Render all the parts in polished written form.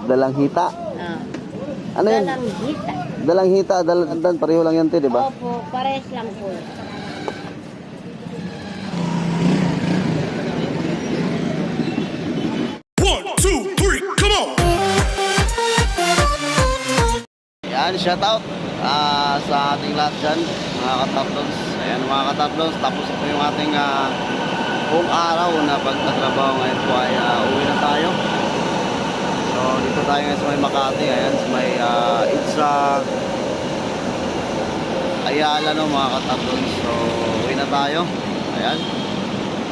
Dalang hita. Ano yan? Dalang hita. Dalang hita, dalang pareho lang yan, di ba? Opo, pares lang po. Yan, shout out sa ating lahat dyan, mga katablons. Ayan mga katablons, tapos po yung ating buong araw na pagtatrabaho. Ngayon po ay uwi na tayo. So dito tayo ngayon sa may Makati. Ayan, sa may Itza Ayala, no, mga katablons. So uwi na tayo. Ayan.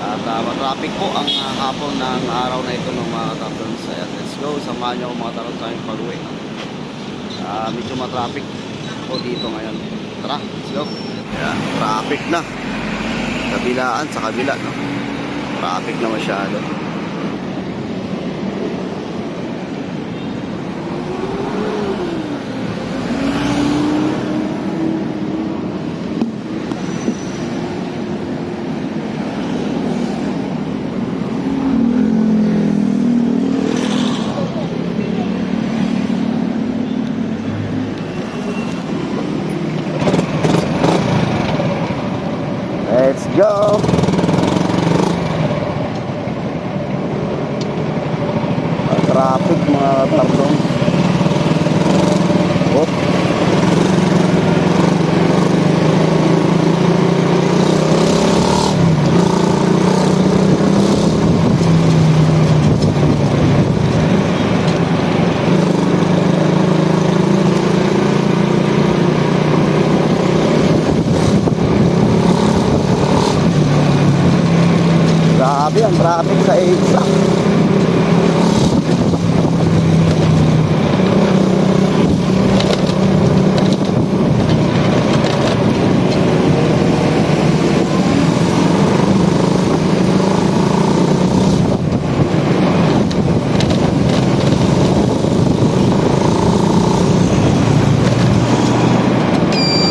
At matraffic po ang hapon ng araw na ito, no, mga katablons. Ayan, let's go. Samahan nyo mga katablons sa aming pag-uwi. Medyo matraffic po dito ngayon. Tara, let's go. Ayan, traffic na. Kabilaan sa kabila, no? Traffic na masyado. Let's go. Traffic mga tablong. Oh. Grabe ang traffic sa EDSA.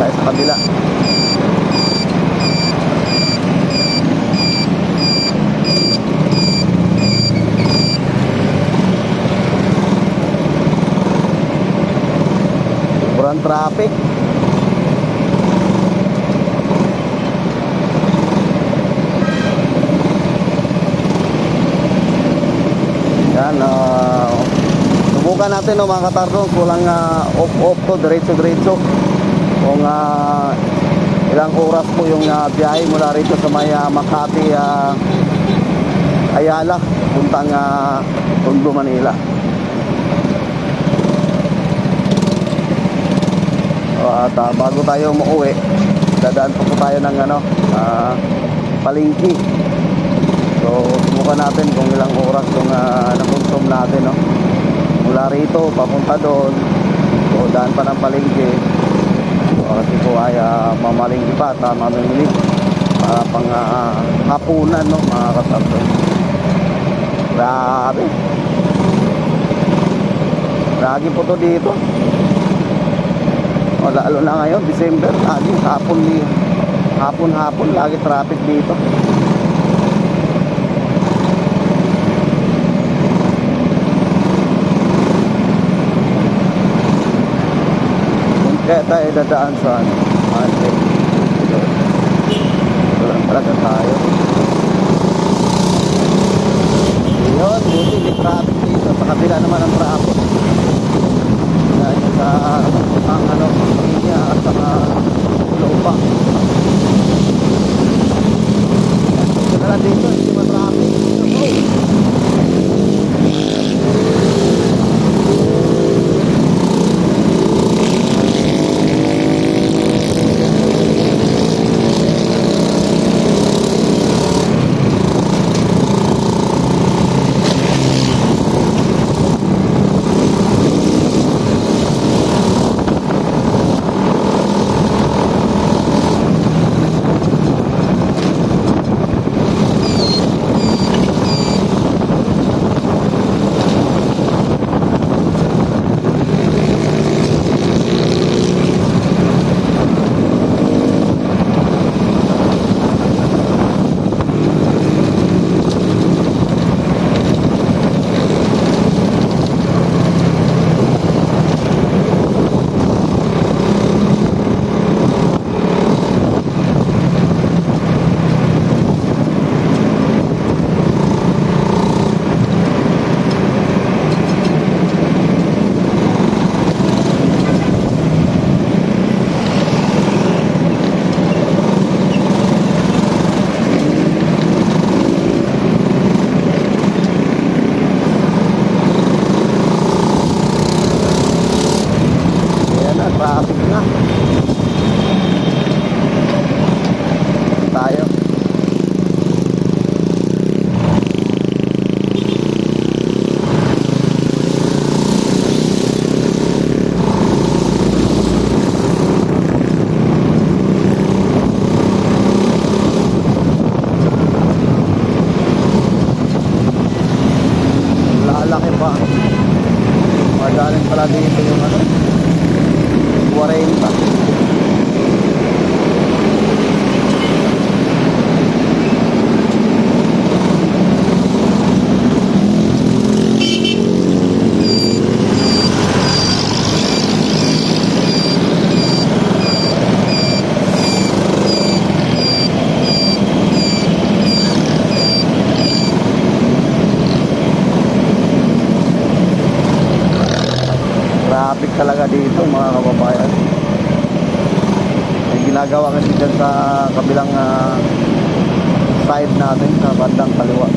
Tayo sa kabila. Sobrang traffic. Yan, subukan natin, no, mga katardo, kulang off to, diretso kung ilang oras po yung biyahe mula rito sa may Makati Ayala puntang Tondo, Manila. At bago tayo umuwi, dadaan po tayo ng palengke. So subukan natin kung ilang oras yung na-consume natin, no? Mula rito papunta doon, so daan pa ng palengke. So kasi po ay mamalengke pa at mamimili para pang hapunan, no, mga katablo. Grabe, lagi po to dito. O, lalo na ngayon, December, lagi hapon, lagi traffic dito. Kaya tayo dadaan sa market. Walang talaga tayo. Yun, buti di traffic dito. Sa kabila naman ang traffic. Dahil sa linya at saka lupa. Kaya dito, hindi matraffic. galing pala dito yung ano, 40. Traffic talaga dito mga kababayan. May ginagawa kasi dyan sa kabilang side natin, sa bandang kaliwa.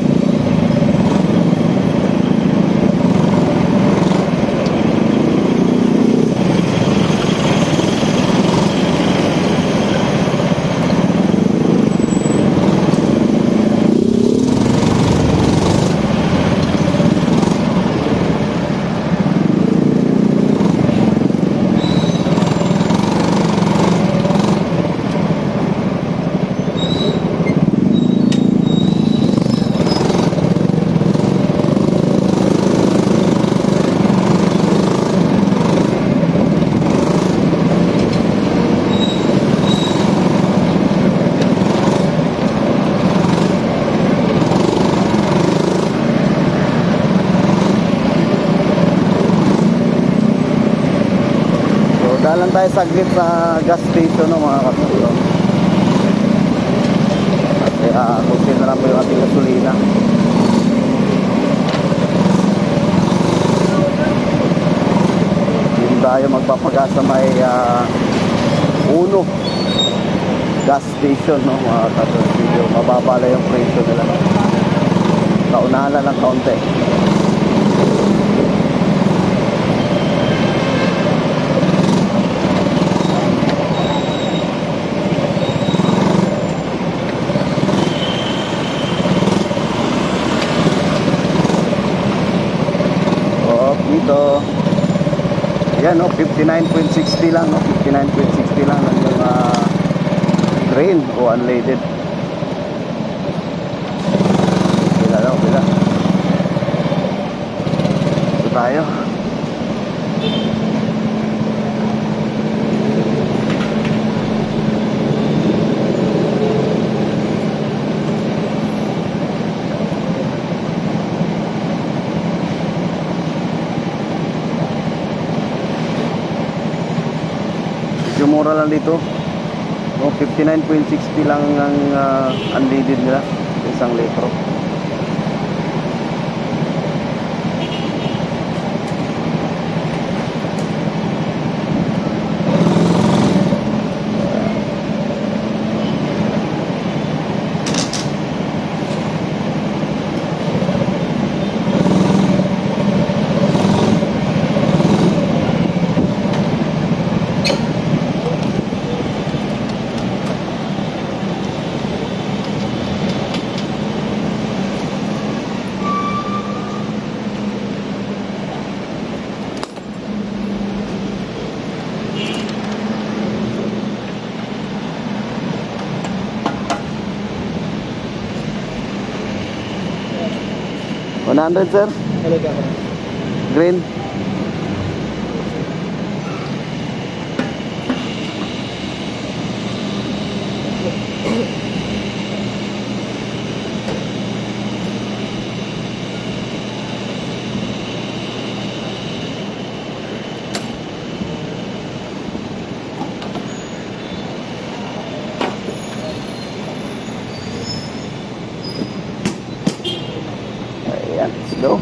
Dalan tayo saglit sa gas station no, mga kapatid. Kasi kusin na lang po yung ating gasolina. Hindi tayo magpapagas sa may Uno gas station no, mga kapatid. Mababa lang yung presyo nila. Kaunahan lang ng kaunti. Dito yan no, 59.60 lang no, 59.60 lang ng yung grain o unleaded. Bila daw, bila. Ito tayo. Mura lang dito. No, 59.60 lang ang unleaded nila, isang litro. $100 sir? Green. Ayan, let's go.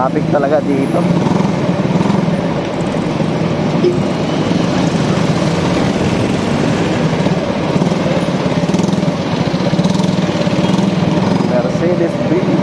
traffic talaga dito. Mercedes-Benz.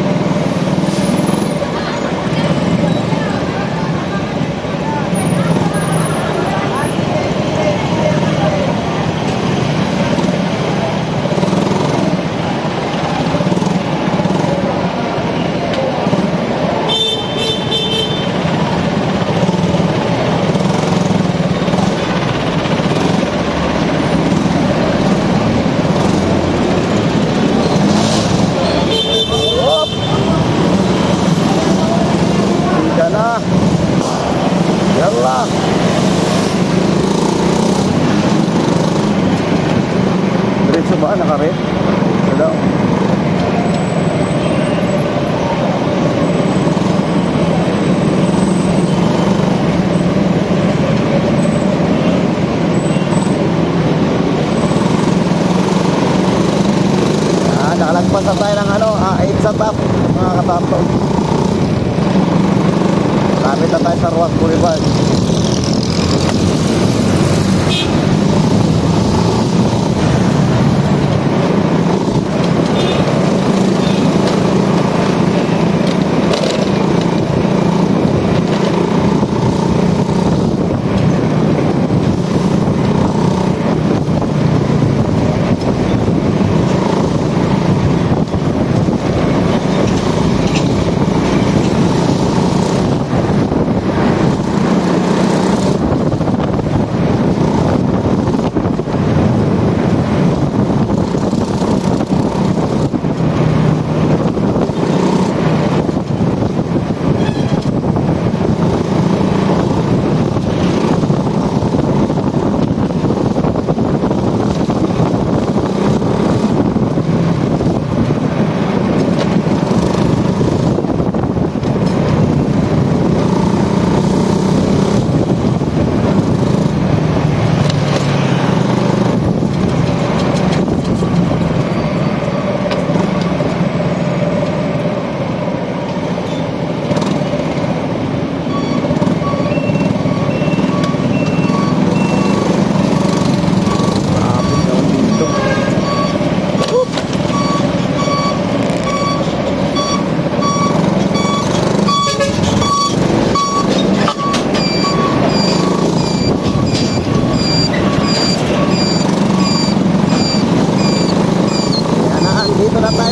Yalla. Diretso ba? Naka-red? Hello? Nakalagpas na tayo ng 8 sa top, mga katapos. Lapit na tayo sa Ruas Boulevard.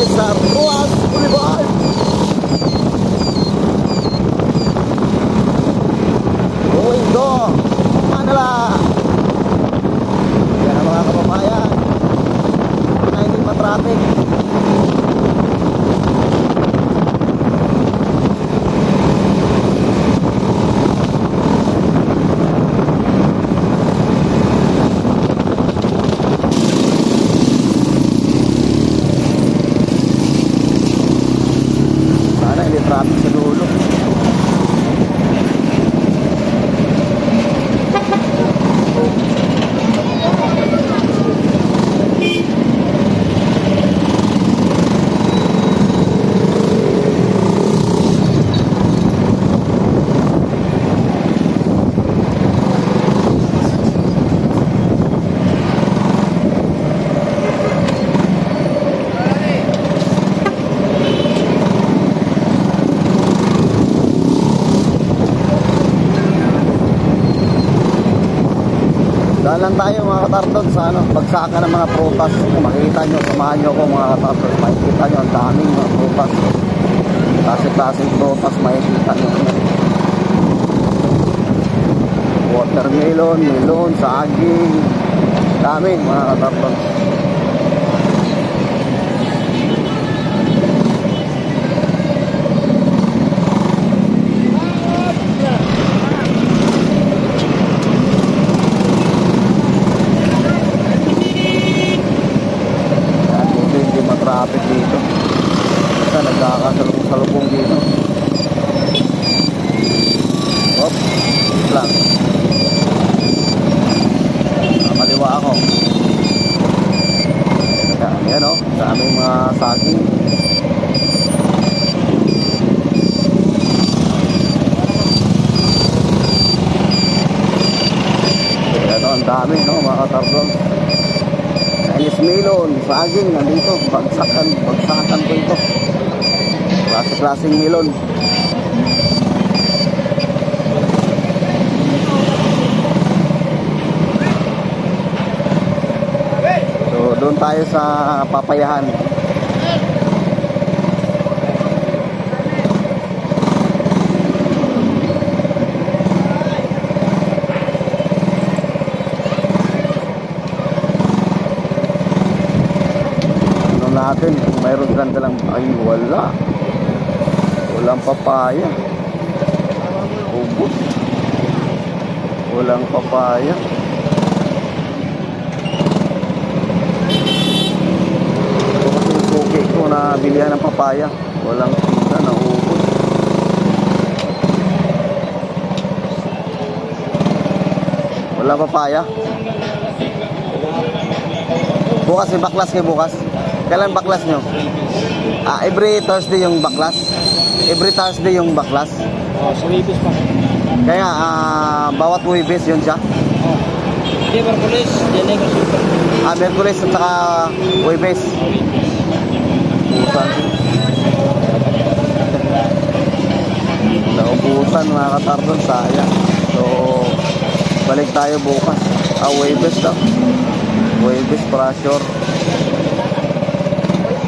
Sa Ruas Boulevard. Going go Manila. Yan ang mga kababayan na hindi pa-traffic. Traffic sa dulo. Daan lang tayo mga katardon sa bagsakan ng mga prutas. Makikita nyo, samahan nyo ako mga katardon. Makikita nyo, ang daming mga prutas. Klase-klaseng prutas makikita nyo. Watermelon, melon, saging. Daming mga katardon. Traffic dito. Kasi nagkakasalubong dito. Hop, lang. Kaliwa ako. Yan o, sa aming mga saging. dami, no, mga katardon. Chinese melon, saging, nandito, bagsakan ko ito. Klase-klaseng melon. So, doon tayo sa papayahan. Natin kung mayroon ganda lang. Ay, walang papaya, ubos, walang papaya. Ito kasi yung suki ko na bilihan ng papaya, walang tinda, na ubos. Walang papaya. Bukas may baklas kayo bukas. Kailan baklas nyo? Every Thursday yung baklas. Every Thursday yung baklas. Sa Wibis pa. Kaya bawat Wibis yun siya. Hindi, Merkulis. Yan ay super. Merkulis at saka Wibis. Ubusan. Naubusan mga katardon, sayang. So, balik tayo bukas. Wibis daw. Wibis pressure.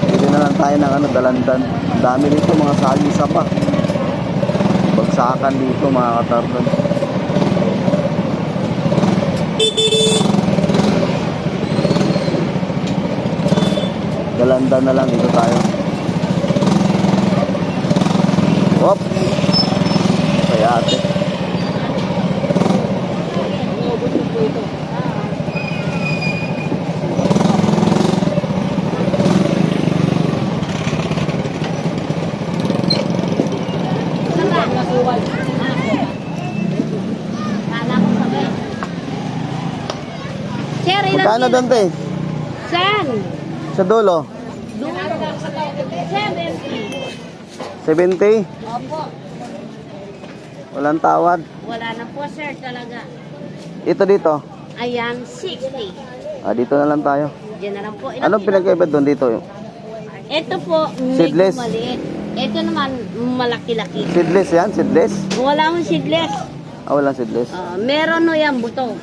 Dito na lang tayo ng Dalandan. Ang dami dito mga sagisa pa. Bagsakan dito mga katardon. Dalandan na lang dito tayo. Hop. Kaya ate. Magkano doon, te? Saan? Sa dulo? 70? 70. Opo. Walang tawad. Wala na po, sir, talaga. Ito dito? Ayan, 60. Dito na lang tayo. Diyan na lang po. Anong pinagkaiba doon dito? Ito po, Seedless. medyo maliit. Ito naman, malaki-laki. Seedless yan? Seedless? Wala akong seedless. Walang seedless. Meron no yan, buto.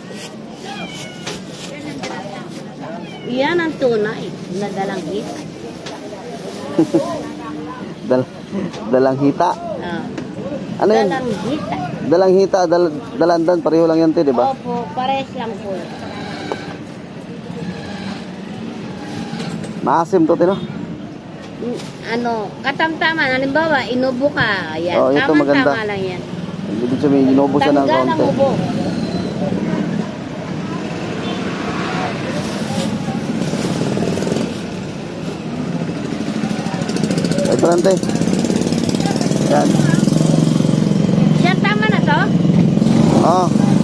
Yan ang tunay na dalang hita. Dalang hita. Ano yan? Dalang hita. Dalang hita, dalandan, pareho lang yan, te, di ba? Opo, pares lang po. Maasim to, tino? Katamtaman, halimbawa, inubo ka. Ayan, Oh, ito maganda. tama lang yan. Ibig sabihin, inubo siya ng Tanggal ang konti. ubo. Ito lang, te. Yan. Sir, tama na to?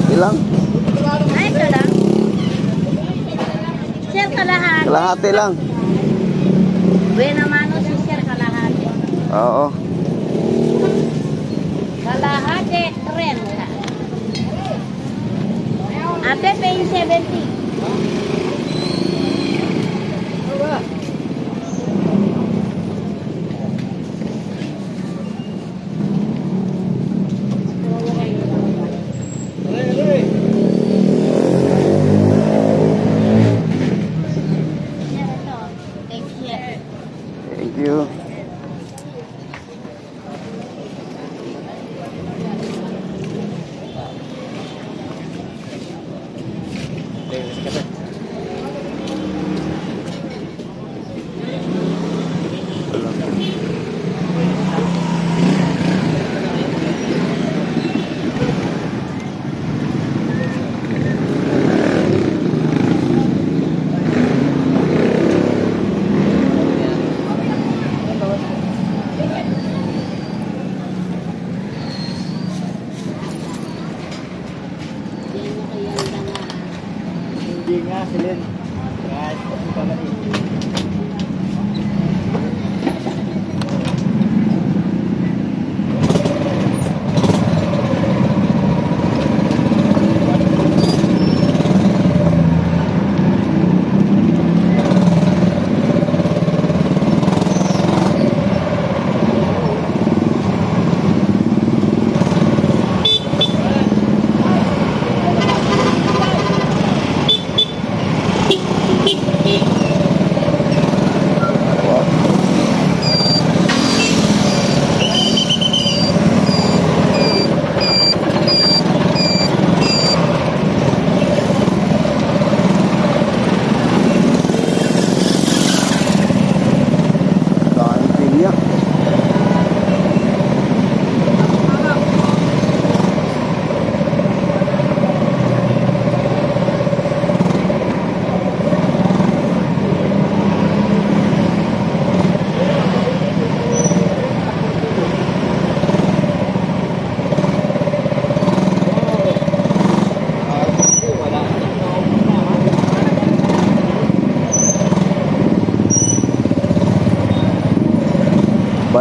Ilang? Ito lang. Sir, kalahati. Kalahati lang. Buena mano si Sir, kalahati. Oo. Kalahati, 30. Ate, pay 70. Thank you. Hindi nga, silin. Guys, kasi pala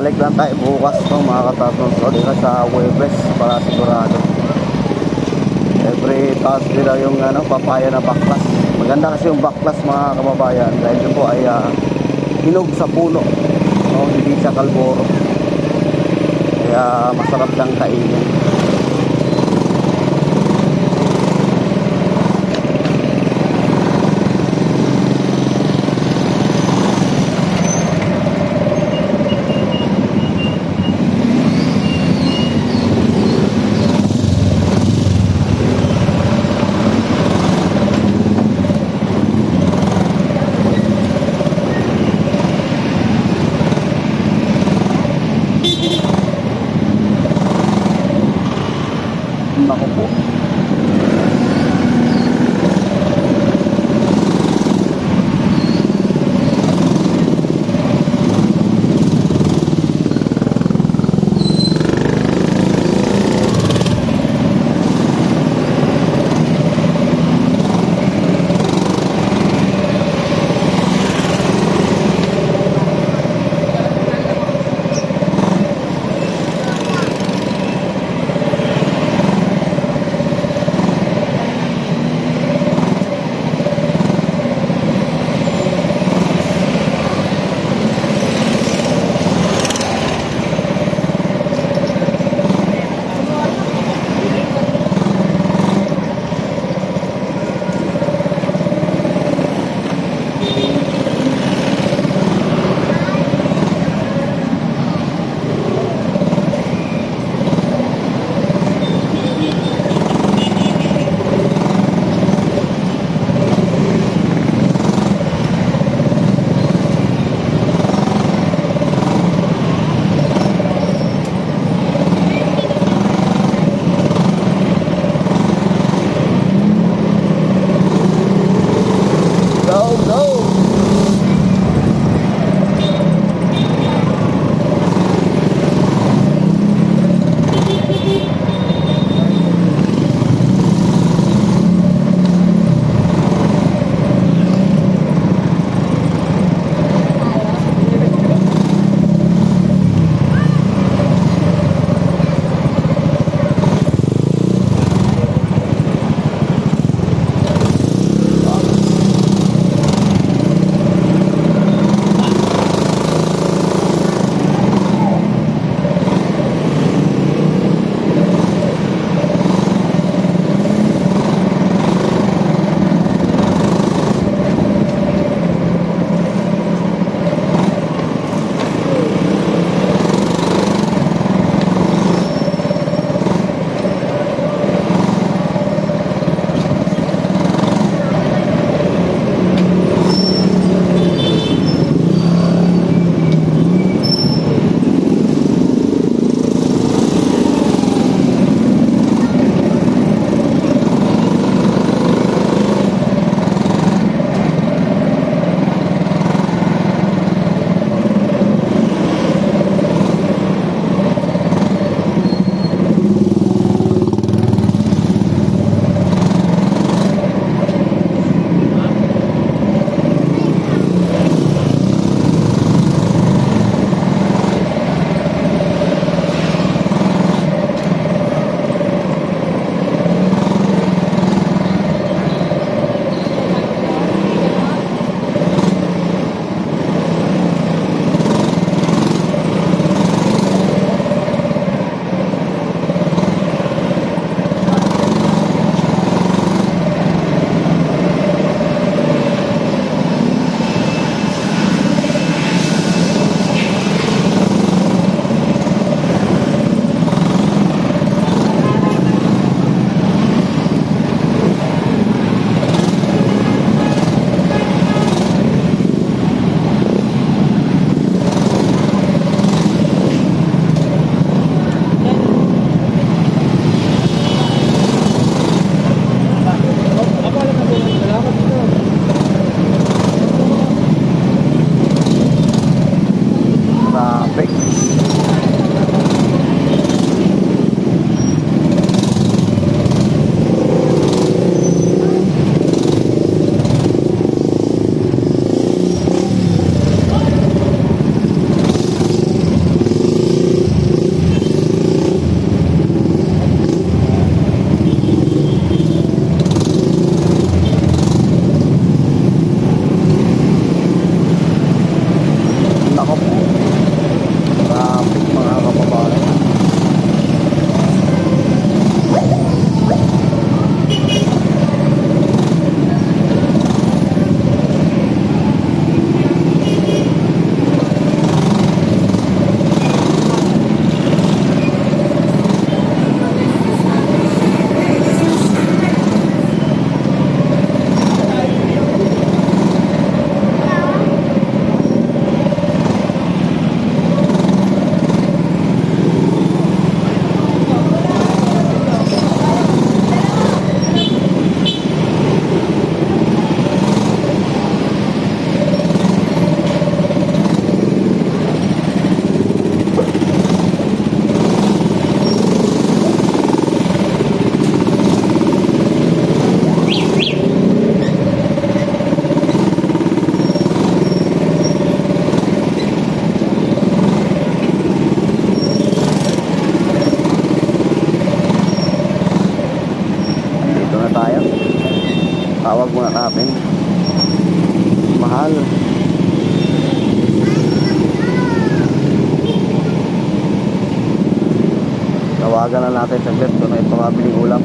balik lang tayo bukas no, mga katatlong. So dito sa Huwebes para sigurado. Every Thursday daw yung papaya na baklas. Maganda kasi yung baklas mga kababayan dahil yun po ay hinog sa puno, no? Hindi siya kalboro, kaya masarap lang kainin. tawagan na natin saglit kung may pamabiling ulam.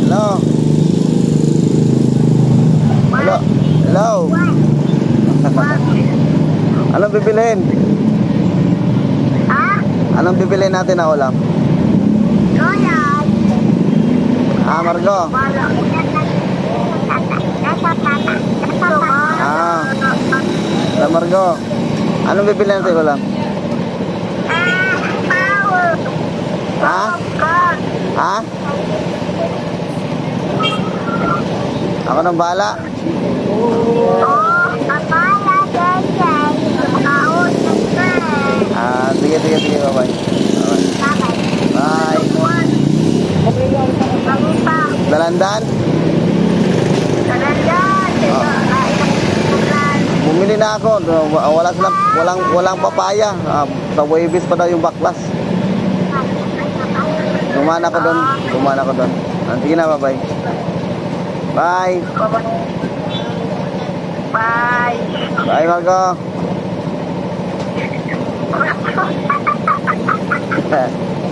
Hello? Hello? Hello? Anong bibilhin? Anong bibilhin natin na ulam? Margo. La Margo. Anong bibilhin natin ulam? Ha? Ako nang bahala. Sige, bye-bye. Bye. Dalandan? Bumili na ako. Walang papaya. Sa Huwebes pa daw yung baklas. Dumaan ako doon. Sige na, bye-bye. Bye. Bye, Margo.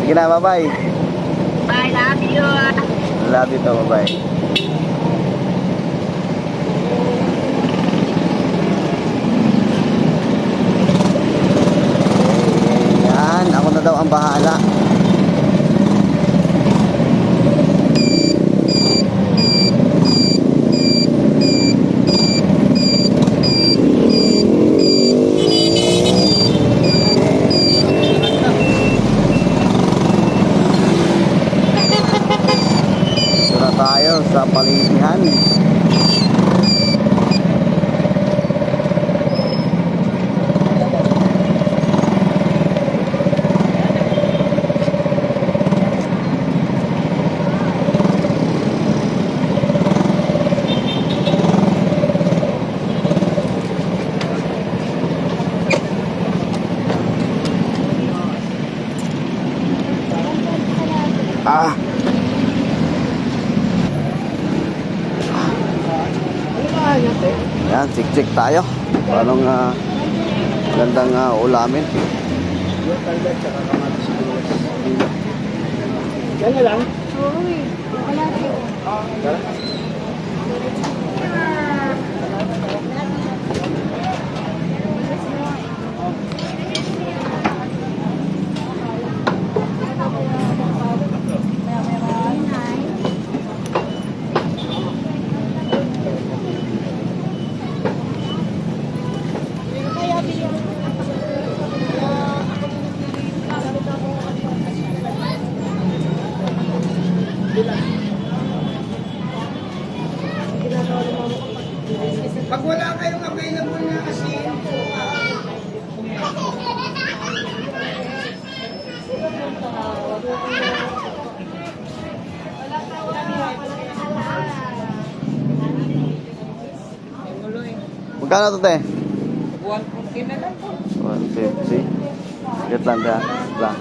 Sige na, bye-bye. Bye, love you. Love you too, bye-bye. Yan, ako na daw ang bahala. Tayo sa palengkehan. Yan, check tayo. Parang gandang ulamin. Yan na lang. Pag wala kayong available na asin, Magkano to, te? 150 na lang po. 150. Get lang ka. Lang.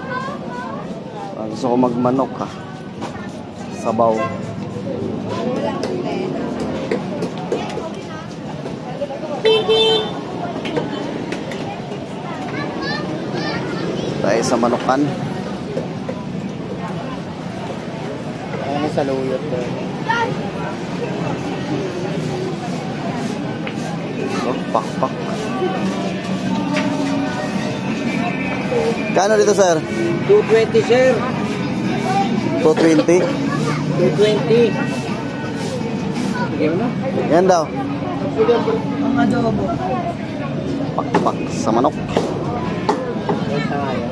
Gusto ko magmanok ha. Sabaw. Tayo sa manukan. Ano sa luyot doon? Pak. Kano dito, sir? 220, sir. 220. 220. Sige mo na. Yan daw. Ang adobo. Pak sa manok. Yes, tayo.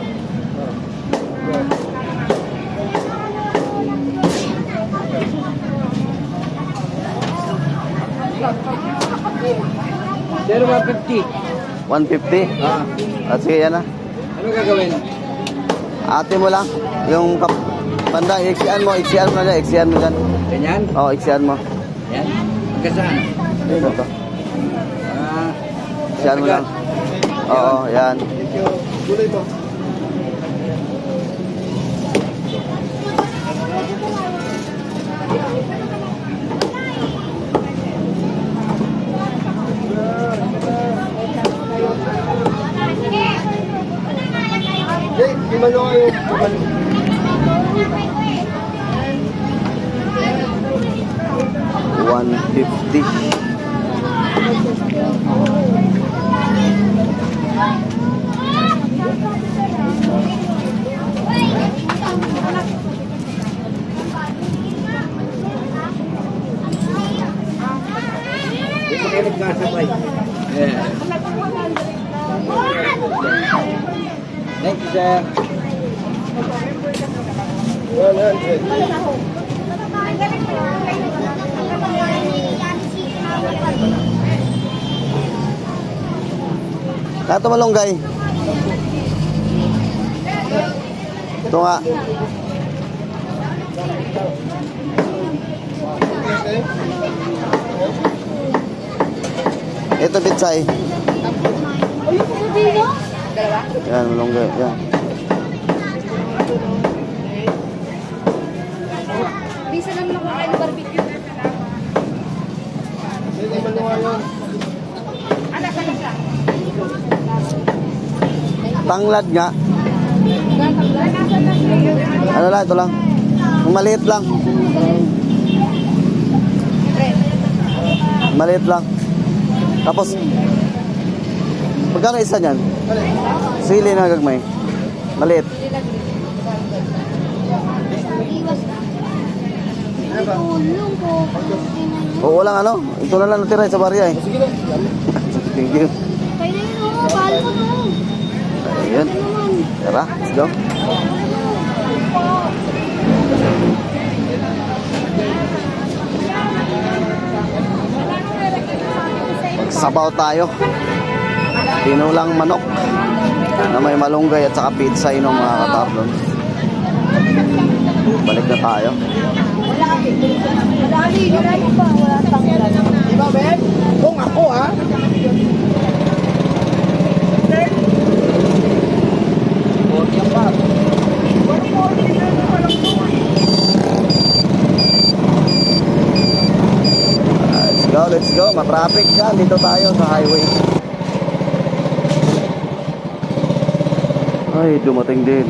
Sir, 150. 150. Sige, yan na. Ano gagawin? Ate mo lang. Yung banda, iksian mo na dyan. Iksian mo dyan. Ganyan? Oo, iksian mo. Yan. Magkasaan? Ayun ito. Ah. Iksian mo lang. Oo, yan. Gulay ba? $150. Hindi pa kayo nagkasabay. Next, sir. 100. Kato malunggay. Ito nga. Ito pitsay. Yan, malunggay. Yan. Bisa naman ako kain barbecue. Tanglad nga. Ano lang, ito lang. Yung maliit lang. Maliit lang. Tapos, magkano isa niyan? Sili na gagmay. Maliit. Tulong ko. Oo lang ano. Ito na lang natira sa barya eh. Thank you. Kaya na yun, mahal ko to. Ayun. Tara, let's go. Sabaw tayo. Tinulang manok na may malunggay at saka pizza ng mga katablon. Balik na tayo. Wala pang Di ba, Ben? Kung ako, ha? Let's go. Matraffic yan. Dito tayo sa highway. Ay, dumating din.